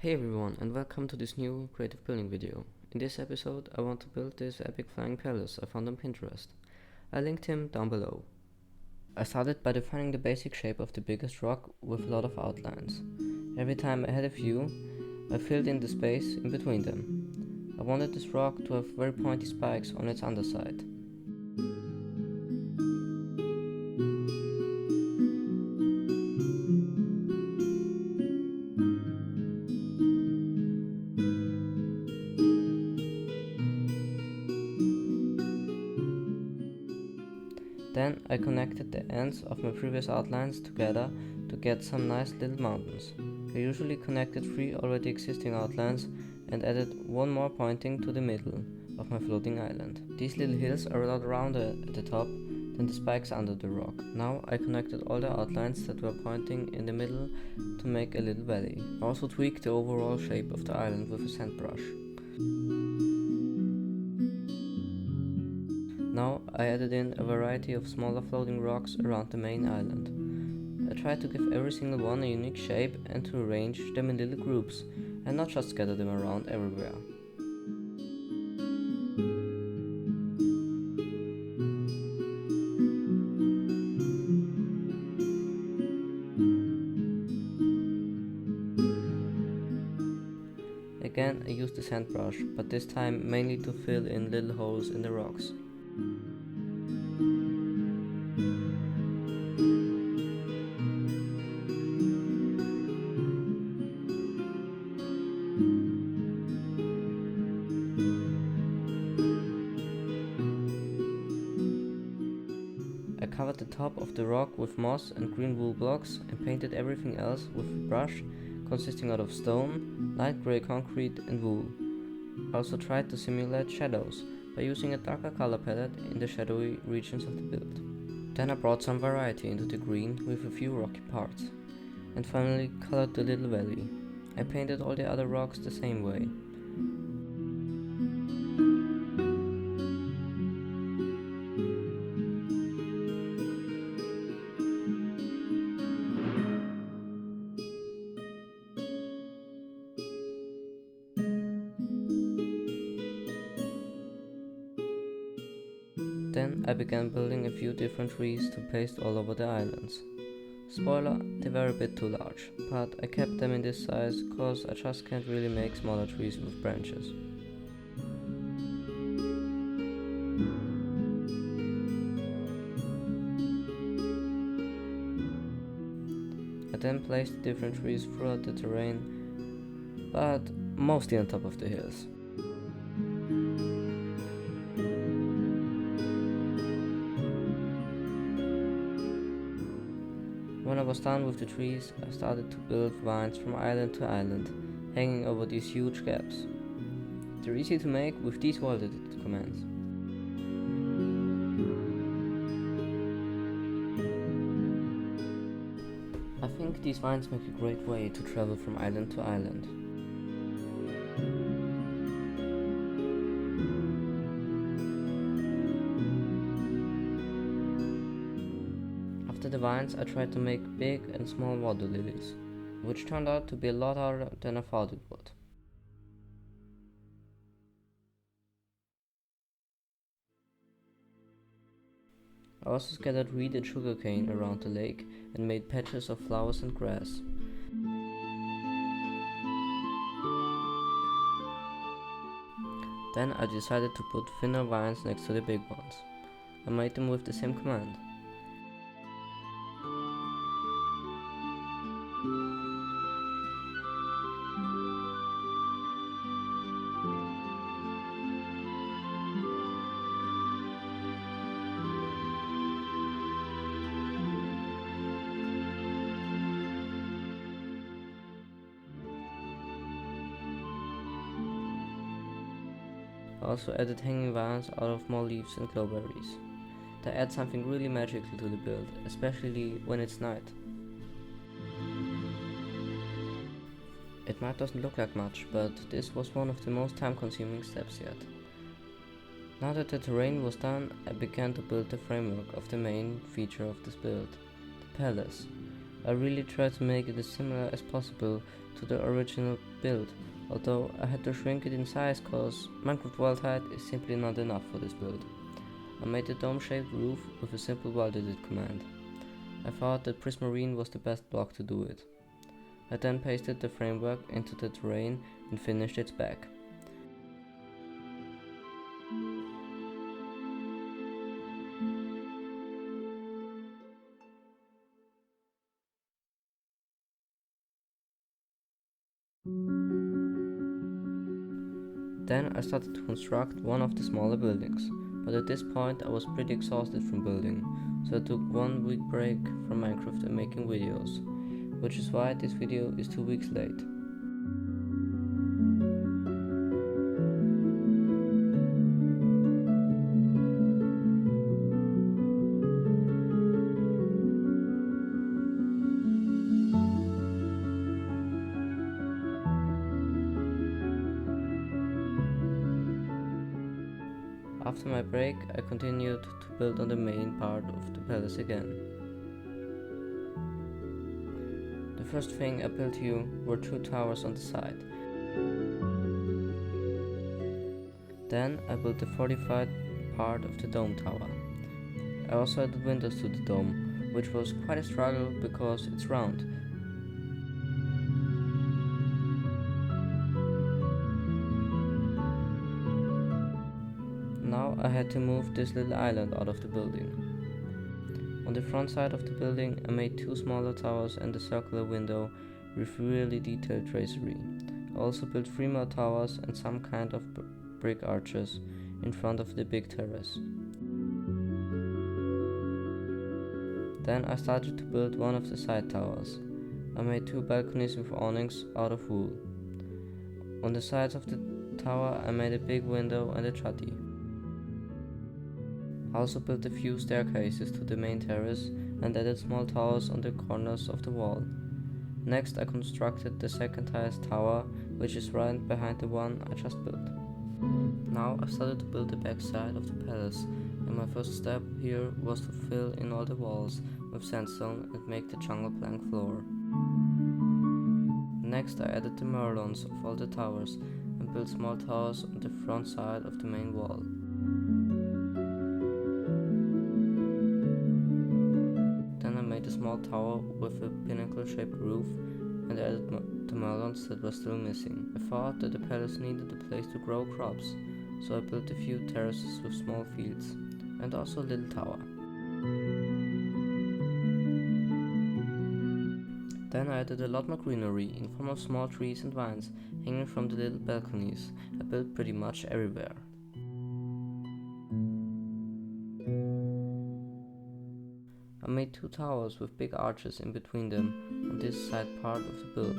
Hey everyone, and welcome to this new creative building video. In this episode I want to build this epic flying palace I found on Pinterest. I linked him down below. I started by defining the basic shape of the biggest rock with a lot of outlines. Every time I had a view, I filled in the space in between them. I wanted this rock to have very pointy spikes on its underside. Then I connected the ends of my previous outlines together to get some nice little mountains. I usually connected 3 already existing outlines and added one more pointing to the middle of my floating island. These little hills are a lot rounder at the top than the spikes under the rock. Now I connected all the outlines that were pointing in the middle to make a little valley. I also tweaked the overall shape of the island with a sand brush. Now I added in a variety of smaller floating rocks around the main island. I tried to give every single one a unique shape and to arrange them in little groups and not just scatter them around everywhere. Again I used the sand brush, but this time mainly to fill in little holes in the rocks. I covered the top of the rock with moss and green wool blocks and painted everything else with a brush consisting out of stone, light grey concrete and wool. I also tried to simulate shadows by using a darker color palette in the shadowy regions of the build. Then I brought some variety into the green with a few rocky parts, and finally colored the little valley. I painted all the other rocks the same way. Then I began building a few different trees to paste all over the islands. Spoiler, they were a bit too large, but I kept them in this size cause I just can't really make smaller trees with branches. I then placed different trees throughout the terrain, but mostly on top of the hills. When I was done with the trees, I started to build vines from island to island, hanging over these huge gaps. They're easy to make with these wall edit commands. I think these vines make a great way to travel from island to island. After the vines, I tried to make big and small water lilies, which turned out to be a lot harder than I thought it would. I also scattered reed and sugarcane around the lake and made patches of flowers and grass. Then I decided to put thinner vines next to the big ones. I made them with the same command. I also added hanging vines out of more leaves and glowberries. They add something really magical to the build, especially when it's night. It might doesn't look like much, but this was one of the most time-consuming steps yet. Now that the terrain was done, I began to build the framework of the main feature of this build, the palace. I really tried to make it as similar as possible to the original build, although I had to shrink it in size cause Minecraft world height is simply not enough for this build. I made a dome-shaped roof with a simple weld-edit command. I thought that Prismarine was the best block to do it. I then pasted the framework into the terrain and finished its back. Then I started to construct one of the smaller buildings, but at this point I was pretty exhausted from building, so I took 1 week break from Minecraft and making videos, which is why this video is 2 weeks late. After my break, I continued to build on the main part of the palace again. The first thing I built here were 2 towers on the side. Then I built the fortified part of the dome tower. I also added windows to the dome, which was quite a struggle because it's round. Now I had to move this little island out of the building. On the front side of the building I made 2 smaller towers and a circular window with really detailed tracery. I also built 3 more towers and some kind of brick arches in front of the big terrace. Then I started to build one of the side towers. I made 2 balconies with awnings out of wool. On the sides of the tower I made a big window and a chutney. I also built a few staircases to the main terrace and added small towers on the corners of the wall. Next I constructed the second highest tower, which is right behind the one I just built. Now I started to build the back side of the palace, and my first step here was to fill in all the walls with sandstone and make the jungle plank floor. Next I added the merlons of all the towers and built small towers on the front side of the main wall. Then I made a small tower with a pinnacle-shaped roof and added the melons that were still missing. I thought that the palace needed a place to grow crops, so I built a few terraces with small fields and also a little tower. Then I added a lot more greenery in form of small trees and vines hanging from the little balconies I built pretty much everywhere. I made 2 towers with big arches in between them on this side part of the build.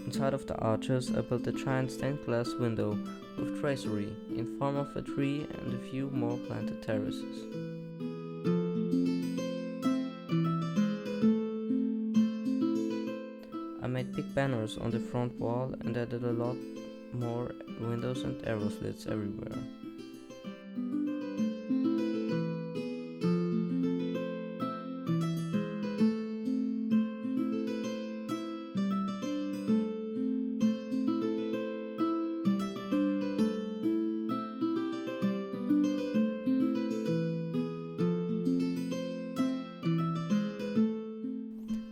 Inside of the arches I built a giant stained glass window with tracery in form of a tree and a few more planted terraces. I made big banners on the front wall and added a lot more windows and arrow slits everywhere.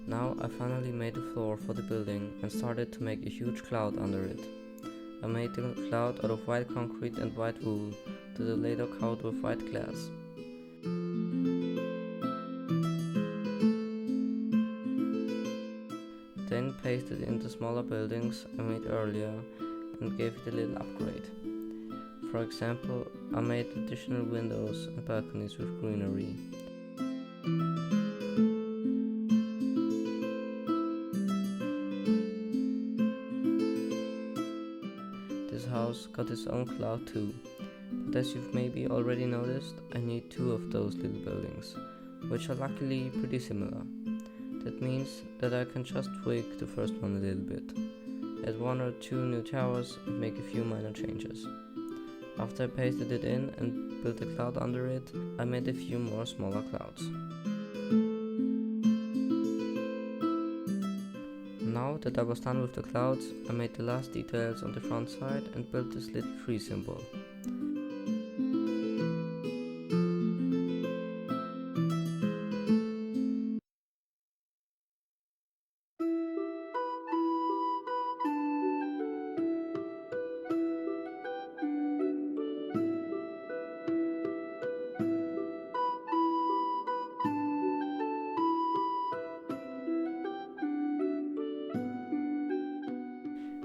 Now I finally made the floor for the building and started to make a huge cloud under it. I made the cloud out of white concrete and white wool that I later covered with white glass. Then pasted in the smaller buildings I made earlier and gave it a little upgrade. For example, I made additional windows and balconies with greenery. This house got its own cloud too, but as you've maybe already noticed, I need 2 of those little buildings, which are luckily pretty similar. That means that I can just tweak the first one a little bit, add 1 or 2 new towers and make a few minor changes. After I pasted it in and built a cloud under it, I made a few more smaller clouds. that I was done with the clouds, I made the last details on the front side and built this little tree symbol.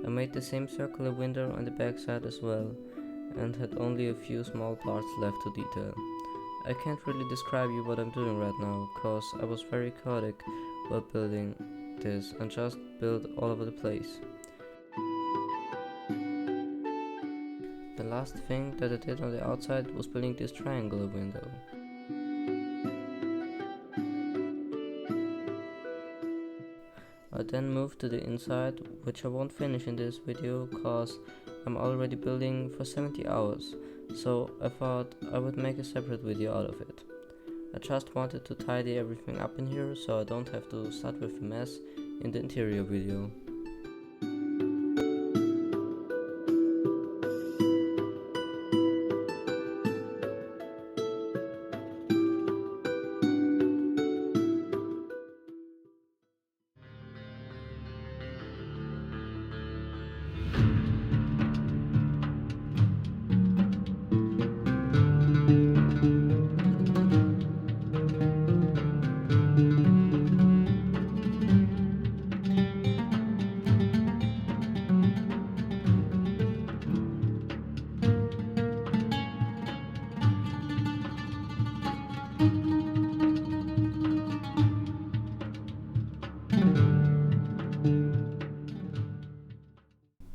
I made the same circular window on the back side as well, and had only a few small parts left to detail. I can't really describe you what I'm doing right now, cause I was very chaotic while building this and just built all over the place. The last thing that I did on the outside was building this triangular window. I then moved to the inside, which I won't finish in this video cause I'm already building for 70 hours, so I thought I would make a separate video out of it. I just wanted to tidy everything up in here so I don't have to start with a mess in the interior video.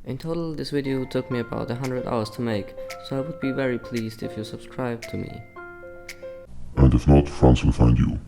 In total, this video took me about 100 hours to make, so I would be very pleased if you subscribe to me. And if not, Franz will find you.